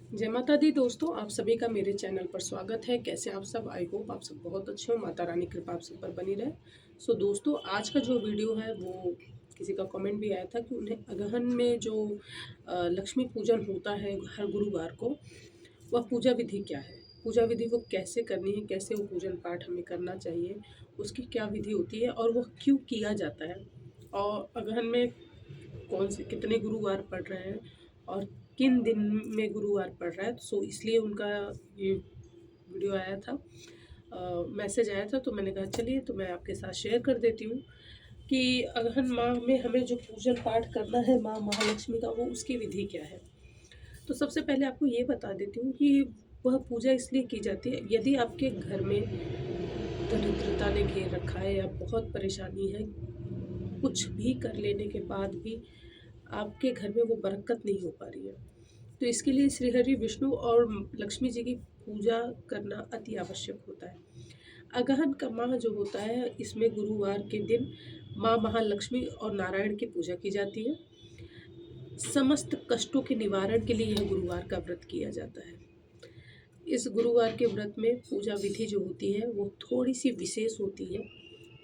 जय माता दी दोस्तों, आप सभी का मेरे चैनल पर स्वागत है। कैसे आप सब? आई होप आप सब बहुत अच्छे हो। माता रानी कृपा आप सब पर बनी रहे। सो दोस्तों, आज का जो वीडियो है वो किसी का कमेंट भी आया था कि उन्हें अगहन में जो लक्ष्मी पूजन होता है हर गुरुवार को, वह पूजा विधि क्या है, पूजा विधि वो कैसे करनी है, कैसे वो पूजन पाठ हमें करना चाहिए, उसकी क्या विधि होती है और वह क्यों किया जाता है, और अगहन में कौन से कितने गुरुवार पड़ रहे हैं और किन दिन में गुरुवार पड़ रहा है। सो इसलिए उनका ये वीडियो आया था, मैसेज आया था, तो मैंने कहा चलिए तो मैं आपके साथ शेयर कर देती हूँ कि अगहन माह में हमें जो पूजन पाठ करना है माँ महालक्ष्मी का, वो उसकी विधि क्या है। तो सबसे पहले आपको ये बता देती हूँ कि वह पूजा इसलिए की जाती है यदि आपके घर में दरिद्रता ने घेर रखा है या बहुत परेशानी है, कुछ भी कर लेने के बाद भी आपके घर में वो बरकत नहीं हो पा रही है, तो इसके लिए श्री हरि विष्णु और लक्ष्मी जी की पूजा करना अति आवश्यक होता है। अगहन का माह जो होता है, इसमें गुरुवार के दिन माँ महालक्ष्मी और नारायण की पूजा की जाती है। समस्त कष्टों के निवारण के लिए यह गुरुवार का व्रत किया जाता है। इस गुरुवार के व्रत में पूजा विधि जो होती है वो थोड़ी सी विशेष होती है।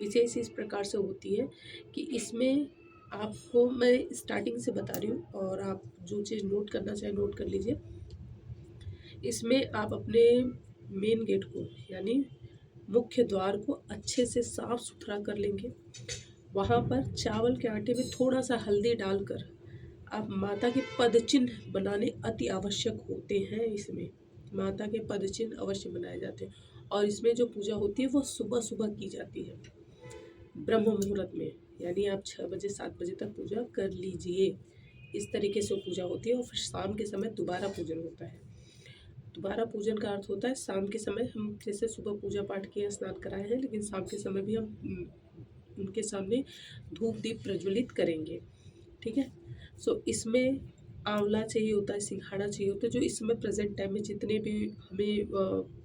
विशेष इस प्रकार से होती है कि इसमें आपको मैं स्टार्टिंग से बता रही हूँ, और आप जो चीज़ नोट करना चाहे नोट कर लीजिए। इसमें आप अपने मेन गेट को यानी मुख्य द्वार को अच्छे से साफ सुथरा कर लेंगे। वहाँ पर चावल के आटे में थोड़ा सा हल्दी डालकर आप माता के पद चिन्ह बनाने अति आवश्यक होते हैं। इसमें माता के पद चिन्ह अवश्य बनाए जाते हैं, और इसमें जो पूजा होती है वो सुबह सुबह की जाती है ब्रह्म मुहूर्त में, यानी आप 6 बजे 7 बजे तक पूजा कर लीजिए। इस तरीके से पूजा होती है, और फिर शाम के समय दोबारा पूजन होता है। दोबारा पूजन का अर्थ होता है शाम के समय हम जैसे सुबह पूजा पाठ किए, स्नान कराए हैं, लेकिन शाम के समय भी हम उनके सामने धूप दीप प्रज्वलित करेंगे। ठीक है। सो इसमें आंवला चाहिए होता है, सिंघाड़ा चाहिए होता है, जो इस समय प्रेजेंट टाइम में जितने भी हमें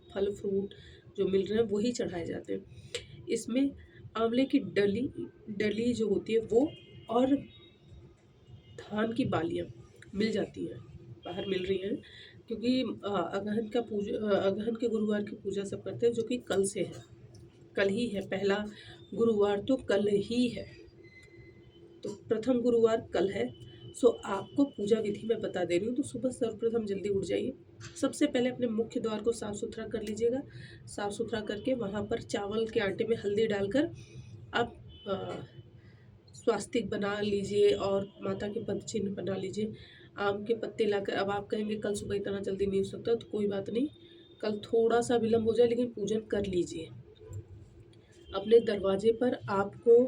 फल फ्रूट जो मिल रहे हैं वही चढ़ाए जाते हैं। इसमें आंवले की डली डली जो होती है वो, और धान की बालियाँ मिल जाती हैं, बाहर मिल रही हैं, क्योंकि अगहन के गुरुवार की पूजा सब करते हैं, जो कि कल से है, कल ही है, पहला गुरुवार तो कल ही है, तो प्रथम गुरुवार कल है। सो आपको पूजा विधि मैं बता दे रही हूँ, तो सुबह सर्वप्रथम जल्दी उठ जाइए। सबसे पहले अपने मुख्य द्वार को साफ़ सुथरा कर लीजिएगा। साफ़ सुथरा करके वहाँ पर चावल के आटे में हल्दी डालकर आप स्वास्तिक बना लीजिए और माता के पद चिन्ह बना लीजिए। आम के पत्ते लाकर, अब आप कहेंगे कल सुबह इतना जल्दी नहीं हो सकता, तो कोई बात नहीं, कल थोड़ा सा विलम्ब हो जाए लेकिन पूजन कर लीजिए। अपने दरवाजे पर आपको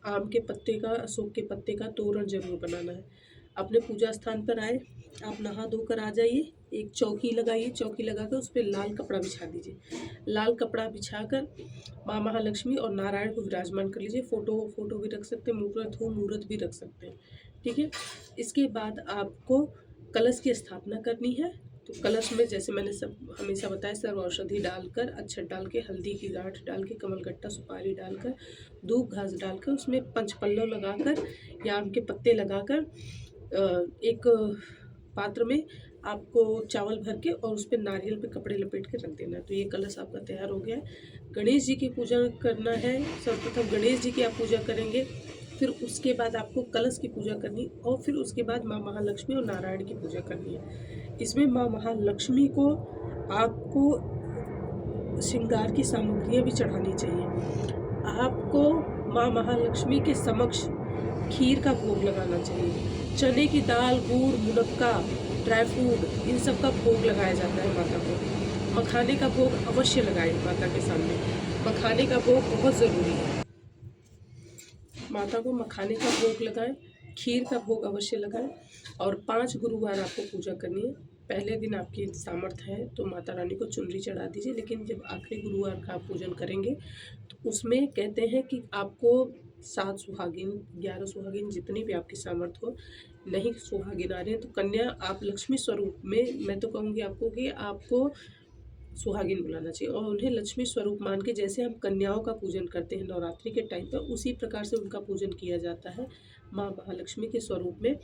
आम के पत्ते का, अशोक के पत्ते का तोरण जरूर बनाना है। अपने पूजा स्थान पर आए, आप नहा धोकर आ जाइए, एक चौकी लगाइए, चौकी लगाकर उस पर लाल कपड़ा बिछा दीजिए। लाल कपड़ा बिछाकर माँ महालक्ष्मी और नारायण को विराजमान कर लीजिए। फोटो भी रख सकते हैं, मूर्त भी रख सकते हैं। ठीक है। इसके बाद आपको कलश की स्थापना करनी है। तो कलश में जैसे मैंने सब हमेशा बताया, सर्व औषधि डालकर, अक्षत डाल के, हल्दी की गांठ डाल के, कमलगट्टा सुपारी डालकर, धूप घास डालकर, उसमें पंचपल्लव लगाकर या आम के पत्ते लगाकर एक पात्र में आपको चावल भर के और उस पर नारियल पे कपड़े लपेट के रख देना है। तो ये कलश आपका तैयार हो गया है। गणेश जी की पूजा करना है। सर्वप्रथम गणेश जी की आप पूजा करेंगे, फिर उसके बाद आपको कलश की पूजा करनी, और फिर उसके बाद माँ महालक्ष्मी और नारायण की पूजा करनी है। इसमें माँ महालक्ष्मी को आपको श्रृंगार की सामग्रियाँ भी चढ़ानी चाहिए। आपको माँ महालक्ष्मी के समक्ष खीर का भोग लगाना चाहिए। चने की दाल, गुड़, मुनक्का, ड्राई फ्रूट, इन सब का भोग लगाया जाता है माता को। मखाने का भोग अवश्य लगाएं माता के सामने। मखाने का भोग बहुत ज़रूरी है। माता को मखाने का भोग लगाएं, खीर का भोग अवश्य लगाएं, और 5 गुरुवार आपको पूजा करनी है। पहले दिन आपकी सामर्थ्य है तो माता रानी को चुनरी चढ़ा दीजिए, लेकिन जब आखिरी गुरुवार का आप पूजन करेंगे तो उसमें कहते हैं कि आपको 7 सुहागिन, 11 सुहागिन, जितनी भी आपकी सामर्थ्य हो। नहीं सुहागिन आ रहे हैं तो कन्या, आप लक्ष्मी स्वरूप में, मैं तो कहूँगी आपको कि आपको सुहागिन बुलाना चाहिए, और उन्हें लक्ष्मी स्वरूप मान के, जैसे हम कन्याओं का पूजन करते हैं नवरात्रि के टाइम पर, उसी प्रकार से उनका पूजन किया जाता है माँ महालक्ष्मी के स्वरूप में।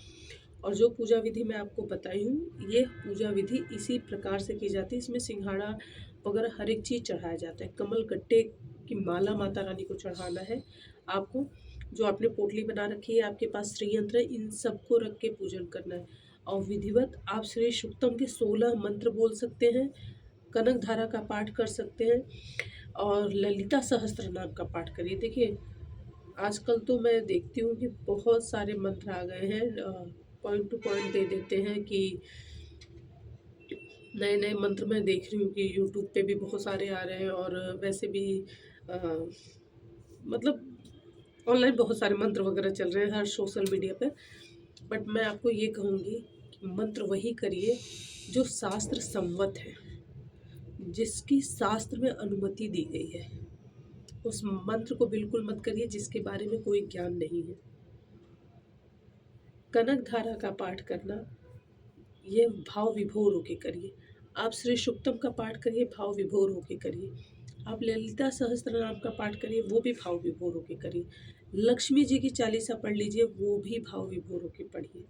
और जो पूजा विधि मैं आपको बताई हूँ, ये पूजा विधि इसी प्रकार से की जाती है। इसमें सिंघाड़ा वगैरह हर एक चीज़ चढ़ाया जाता है। कमल गट्टे की माला माता रानी को चढ़ाना है आपको। जो आपने पोटली बना रखी है, आपके पास श्री यंत्र है, इन सबको रख के पूजन करना है। और विधिवत आप श्री सूक्तम के 16 मंत्र बोल सकते हैं, कनक धारा का पाठ कर सकते हैं और ललिता सहस्त्र नाम का पाठ करिए। देखिए आजकल तो मैं देखती हूँ कि बहुत सारे मंत्र आ गए हैं, पॉइंट टू पॉइंट दे देते हैं कि नए नए मंत्र मैं देख रही हूँ कि यूट्यूब पे भी बहुत सारे आ रहे हैं और वैसे भी आ, मतलब ऑनलाइन बहुत सारे मंत्र वगैरह चल रहे हैं हर सोशल मीडिया पे। बट मैं आपको ये कहूँगी कि मंत्र वही करिए जो शास्त्र सम्मत है, जिसकी शास्त्र में अनुमति दी गई है। उस मंत्र को बिल्कुल मत करिए जिसके बारे में कोई ज्ञान नहीं है। कनक धारा का पाठ करना ये भाव विभोर होके करिए। आप श्री सुक्तम का पाठ करिए, भाव विभोर होके करिए। आप ललिता सहस्त्र नाम का पाठ करिए, वो भी भाव विभोर होके करिए। लक्ष्मी जी की चालीसा पढ़ लीजिए, वो भी भाव विभोर होके पढ़िए।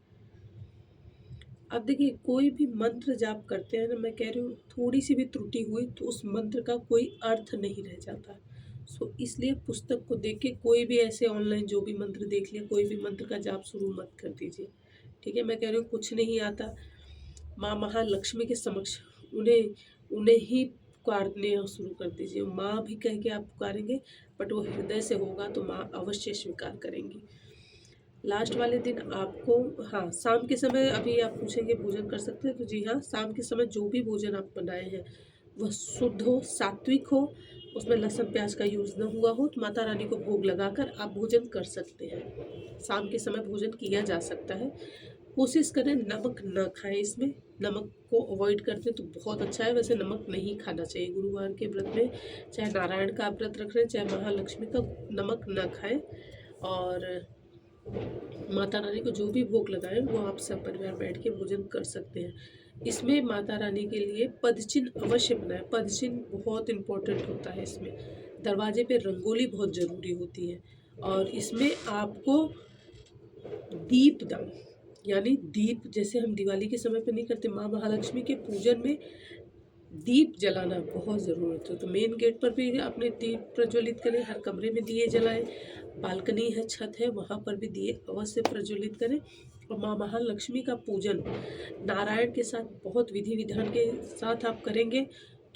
अब देखिए कोई भी मंत्र जाप करते हैं ना, मैं कह रही हूँ थोड़ी सी भी त्रुटि हुई तो उस मंत्र का कोई अर्थ नहीं रह जाता। सो इसलिए पुस्तक को देख के कोई भी ऐसे ऑनलाइन जो भी मंत्र देख लिया, कोई भी मंत्र का जाप शुरू मत कर दीजिए। ठीक है, मैं कह रही हूँ कुछ नहीं आता, माँ महालक्ष्मी के समक्ष उन्हें उन्हें ही पुकारने शुरू कर दीजिए। माँ भी कह के आप पुकारेंगे, बट वो हृदय से होगा तो माँ अवश्य स्वीकार करेंगी। लास्ट वाले दिन आपको, हाँ, शाम के समय, अभी आप पूछेंगे भोजन कर सकते हैं, तो जी हाँ, शाम के समय जो भी भोजन आप बनाए हैं वह शुद्ध हो, सात्विक हो, उसमें लहसुन प्याज का यूज़ न हुआ हो, तो माता रानी को भोग लगाकर आप भोजन कर सकते हैं। शाम के समय भोजन किया जा सकता है। कोशिश करें नमक न खाएं, इसमें नमक को अवॉइड करते तो बहुत अच्छा है। वैसे नमक नहीं खाना चाहिए गुरुवार के व्रत में, चाहे नारायण का व्रत रख रहे हैं चाहे महालक्ष्मी का, नमक न खाएं। और माता रानी को जो भी भोग लगाएं वो आप सब परिवार बैठ के भोजन कर सकते हैं। इसमें माता रानी के लिए पदचिन्ह अवश्य बनाएं। पदचिन्ह बहुत इम्पोर्टेंट होता है। इसमें दरवाजे पे रंगोली बहुत ज़रूरी होती है। और इसमें आपको दीपदान, यानी दीप, जैसे हम दिवाली के समय पे नहीं करते, माँ महालक्ष्मी के पूजन में दीप जलाना बहुत ज़रूरत है। तो मेन गेट पर भी अपने दीप प्रज्वलित करें, हर कमरे में दिए जलाएं, बालकनी है, छत है, वहाँ पर भी दिए अवश्य प्रज्वलित करें। और माँ महालक्ष्मी का पूजन नारायण के साथ बहुत विधि विधान के साथ आप करेंगे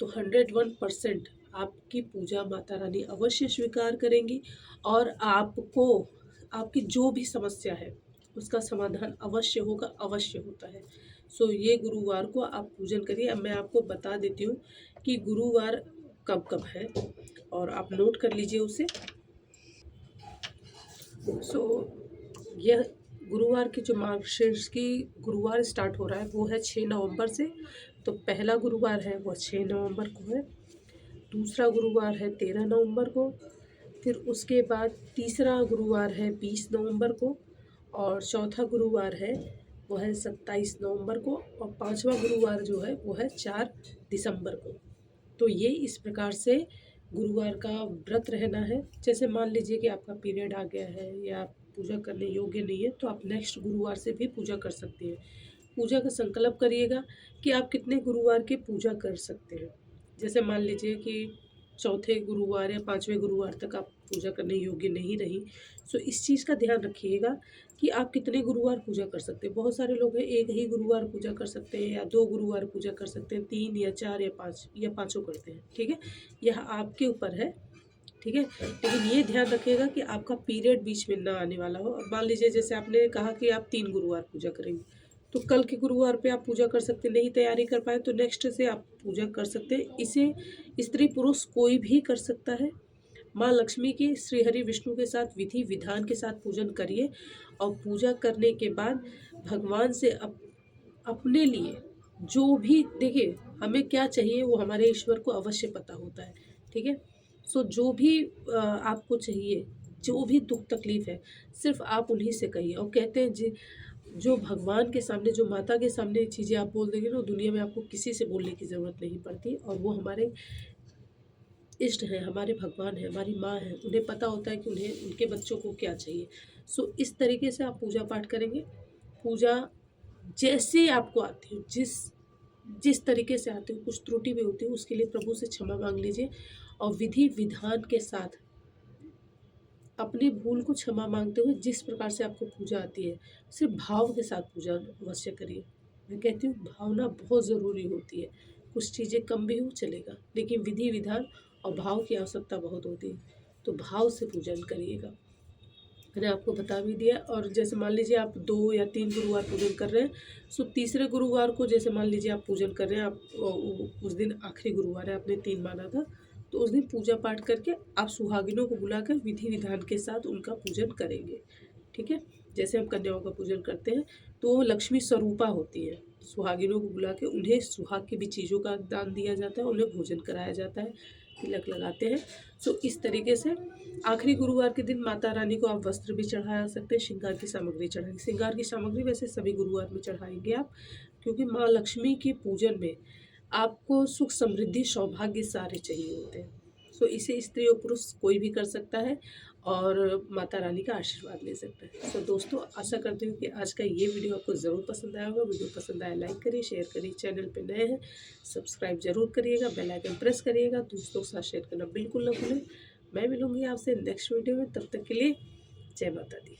तो 101% आपकी पूजा माता रानी अवश्य स्वीकार करेंगी और आपको आपकी जो भी समस्या है उसका समाधान अवश्य होगा, अवश्य होता है। सो ये गुरुवार को आप पूजन करिए। अब मैं आपको बता देती हूँ कि गुरुवार कब कब है और आप नोट कर लीजिए उसे। सो यह गुरुवार की जो मार्गशीर्ष की गुरुवार स्टार्ट हो रहा है वो है 6 नवंबर से। तो पहला गुरुवार है वो 6 नवंबर को है, दूसरा गुरुवार है 13 नवंबर को, फिर उसके बाद तीसरा गुरुवार है 20 नवंबर को, और चौथा गुरुवार है वो है 27 नवंबर को, और पांचवा गुरुवार जो है वो है 4 दिसंबर को। तो ये इस प्रकार से गुरुवार का व्रत रहना है। जैसे मान लीजिए कि आपका पीरियड आ गया है या आप पूजा करने योग्य नहीं है तो आप नेक्स्ट गुरुवार से भी पूजा कर सकते हैं। पूजा का संकल्प करिएगा कि आप कितने गुरुवार की पूजा कर सकते हैं। जैसे मान लीजिए कि चौथे गुरुवार या पांचवें गुरुवार तक आप पूजा करने योग्य नहीं रही, सो इस चीज़ का ध्यान रखिएगा कि आप कितने गुरुवार पूजा कर सकते हैं। बहुत सारे लोग हैं एक ही गुरुवार पूजा कर सकते हैं या 2 गुरुवार पूजा कर सकते हैं, 3 या 4 या 5 या पाँचों करते हैं। ठीक है, यह आपके ऊपर है। ठीक है, लेकिन ये ध्यान रखिएगा कि आपका पीरियड बीच में ना आने वाला हो। और मान लीजिए जैसे आपने कहा कि आप 3 गुरुवार पूजा करेंगे, तो कल के गुरुवार पे आप पूजा कर सकते हैं। नहीं तैयारी कर पाए तो नेक्स्ट से आप पूजा कर सकते हैं। इसे स्त्री पुरुष कोई भी कर सकता है। माँ लक्ष्मी की श्री हरि विष्णु के साथ विधि विधान के साथ पूजन करिए और पूजा करने के बाद भगवान से अपने लिए जो भी, देखिए हमें क्या चाहिए वो हमारे ईश्वर को अवश्य पता होता है। ठीक है, सो जो भी आपको चाहिए, जो भी दुख तकलीफ है, सिर्फ आप उन्हीं से कहिए। और कहते हैं जी, जो भगवान के सामने, जो माता के सामने चीज़ें आप बोल देंगे ना, दुनिया में आपको किसी से बोलने की ज़रूरत नहीं पड़ती। और वो हमारे इष्ट हैं, हमारे भगवान हैं, हमारी माँ हैं, उन्हें पता होता है कि उन्हें उनके बच्चों को क्या चाहिए। सो इस तरीके से आप पूजा पाठ करेंगे। पूजा जैसे आपको आती हो, जिस जिस तरीके से आती हो, कुछ त्रुटि भी होती है उसके लिए प्रभु से क्षमा मांग लीजिए और विधि विधान के साथ अपनी भूल को क्षमा मांगते हुए जिस प्रकार से आपको पूजा आती है सिर्फ भाव के साथ पूजा अवश्य करिए। मैं कहती हूँ भावना बहुत ज़रूरी होती है। कुछ चीज़ें कम भी हो चलेगा, लेकिन विधि विधान और भाव की आवश्यकता बहुत होती है। तो भाव से पूजन करिएगा। मैंने आपको बता भी दिया। और जैसे मान लीजिए आप 2 या 3 गुरुवार पूजन कर रहे हैं, सो तीसरे गुरुवार को जैसे मान लीजिए आप पूजन कर रहे हैं, आप उस दिन आखिरी गुरुवार है, आपने 3 माना था, तो उस दिन पूजा पाठ करके आप सुहागिनों को बुलाकर विधि विधान के साथ उनका पूजन करेंगे। ठीक है? जैसे हम कन्याओं का पूजन करते हैं, तो वो लक्ष्मी स्वरूपा होती है। सुहागिनों को बुला के उन्हें सुहाग की भी चीज़ों का दान दिया जाता है, उन्हें भोजन कराया जाता है, तिलक लगाते हैं। सो इस तरीके से आखिरी गुरुवार के दिन माता रानी को आप वस्त्र भी चढ़ा सकते हैं, श्रृंगार की सामग्री चढ़ाएंगे। श्रृंगार की सामग्री वैसे सभी गुरुवार में चढ़ाएंगे आप, क्योंकि माँ लक्ष्मी के पूजन में आपको सुख समृद्धि सौभाग्य सारे चाहिए होते हैं। सो इसे स्त्री और पुरुष कोई भी कर सकता है और माता रानी का आशीर्वाद ले सकता है। सो दोस्तों, आशा करती हूँ कि आज का ये वीडियो आपको ज़रूर पसंद आया होगा। वीडियो पसंद आया लाइक करिए, शेयर करिए, चैनल पे नए हैं सब्सक्राइब जरूर करिएगा, बेल आइकन प्रेस करिएगा, दोस्तों के साथ शेयर करना बिल्कुल ना भूलें। मैं मिलूंगी आपसे नेक्स्ट वीडियो में, तब तक के लिए जय माता दी।